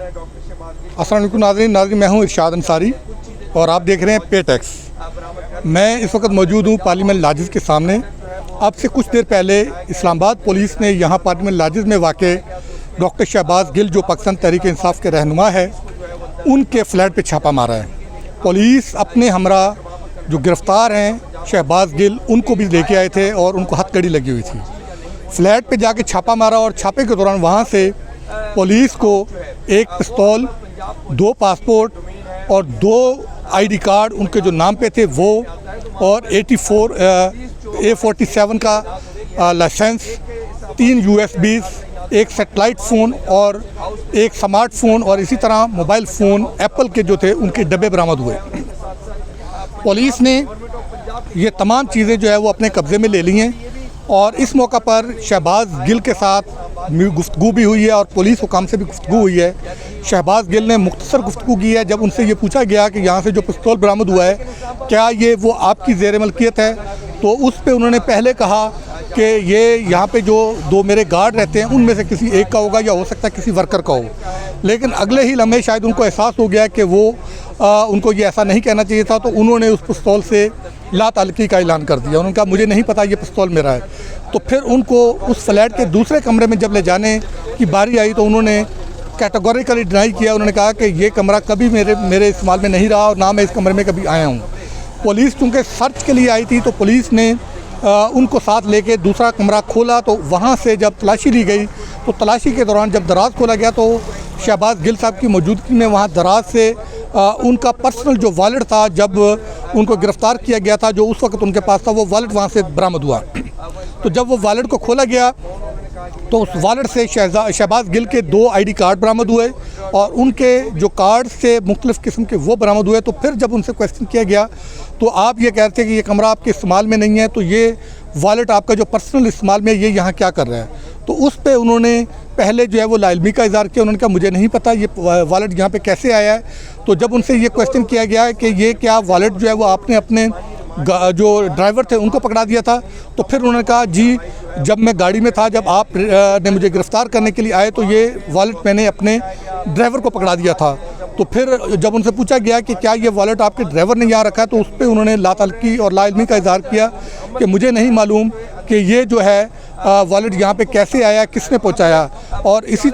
अस्सलाम वालेकुम नाज़रीन, मैं हूं इरशाद अंसारी और आप देख रहे हैं पे टैक्स। मैं इस वक्त मौजूद हूं पार्लियामेंट लॉजेस के सामने। अब से कुछ देर पहले इस्लामाबाद पुलिस ने यहां पार्लियामेंट लॉजेस में वाक़े डॉक्टर शहबाज गिल, जो पाकिस्तान तहरीक इंसाफ के रहनुमा है, उनके फ्लैट पे छापा मारा है। पुलिस अपने हमरा जो गिरफ़्तार हैं शहबाज गिल, उनको भी लेके आए थे और उनको हथकड़ी लगी हुई थी। फ्लैट पे जाके छापा मारा और छापे के दौरान वहाँ से पुलिस को एक पिस्तौल, 2 पासपोर्ट और 2 आईडी कार्ड उनके जो नाम पे थे वो, और 84 A47 का लाइसेंस, 3 USBs, एक सेटेलाइट फ़ोन और एक स्मार्टफोन और इसी तरह मोबाइल फ़ोन एप्पल के जो थे उनके डब्बे बरामद हुए। पुलिस ने ये तमाम चीज़ें जो है वो अपने कब्ज़े में ले ली हैं और इस मौका पर शहबाज गिल के साथ गुफ्तगू भी हुई है और पुलिस हुकाम से भी गुफ्तगू हुई है। शहबाज गिल ने मुख्तसर गुफ्तगू की है। जब उनसे ये पूछा गया कि यहाँ से जो पिस्तौल बरामद हुआ है क्या ये वो आपकी ज़ेर मलकियत है, तो उस पे उन्होंने पहले कहा कि ये यहाँ पे जो 2 मेरे गार्ड रहते हैं उनमें से किसी एक का होगा या हो सकता है किसी वर्कर का हो। लेकिन अगले ही लम्हे शायद उनको एहसास हो गया कि वो उनको ये ऐसा नहीं कहना चाहिए था, तो उन्होंने उस पिस्तौल से लाताल्लुकी का ऐलान कर दिया। उन्होंने कहा मुझे नहीं पता ये पिस्तौल मेरा है। तो फिर उनको उस फ्लैट के दूसरे कमरे में जब ले जाने की बारी आई तो उन्होंने कैटेगोरिकली डिनाई किया। उन्होंने कहा कि ये कमरा कभी मेरे इस्तेमाल में नहीं रहा और ना मैं इस कमरे में कभी आया हूँ। पुलिस चूँकि सर्च के लिए आई थी तो पुलिस ने उनको साथ लेके दूसरा कमरा खोला, तो वहाँ से जब तलाशी ली गई तो तलाशी के दौरान जब दराज खोला गया तो शहबाज गिल साहब की मौजूदगी में वहाँ दराज से उनका पर्सनल जो वॉलेट था, जब उनको गिरफ़्तार किया गया था, जो उस वक्त उनके पास था, वो वॉलेट वहाँ से बरामद हुआ। तो जब वो वॉलेट को खोला गया तो उस वॉलेट से शहबाज गिल के 2 आईडी कार्ड बरामद हुए और उनके जो कार्ड से मुख्तलिफ़ किस्म के वो बरामद हुए। तो फिर जब उनसे क्वेश्चन किया गया तो आप ये कहते हैं कि ये कमरा आपके इस्तेमाल में नहीं है, तो ये वॉलेट आपका जो पर्सनल इस्तेमाल में ये यहाँ क्या कर रहा है। तो उस पे उन्होंने पहले जो है वो लाइल्मी का इज़हार किया। उन्होंने कहा मुझे नहीं पता ये वॉलेट यहाँ पे कैसे आया है। तो जब उनसे ये क्वेश्चन किया गया है कि ये क्या वॉलेट जो है वो आपने अपने जो ड्राइवर थे उनको पकड़ा दिया था, तो फिर उन्होंने कहा जी जब मैं गाड़ी में था, जब आप ने मुझे गिरफ़्तार करने के लिए आए तो ये वॉलेट मैंने अपने ड्राइवर को पकड़ा दिया था। तो फिर जब उनसे पूछा गया कि क्या ये वॉलेट आपके ड्राइवर ने यहाँ रखा है, तो उस पर उन्होंने लाताल्लुकी और लाइल्मी का इज़हार किया कि मुझे नहीं मालूम कि ये जो है वॉलेट यहाँ पे कैसे आया, किसने पहुँचाया। और इसी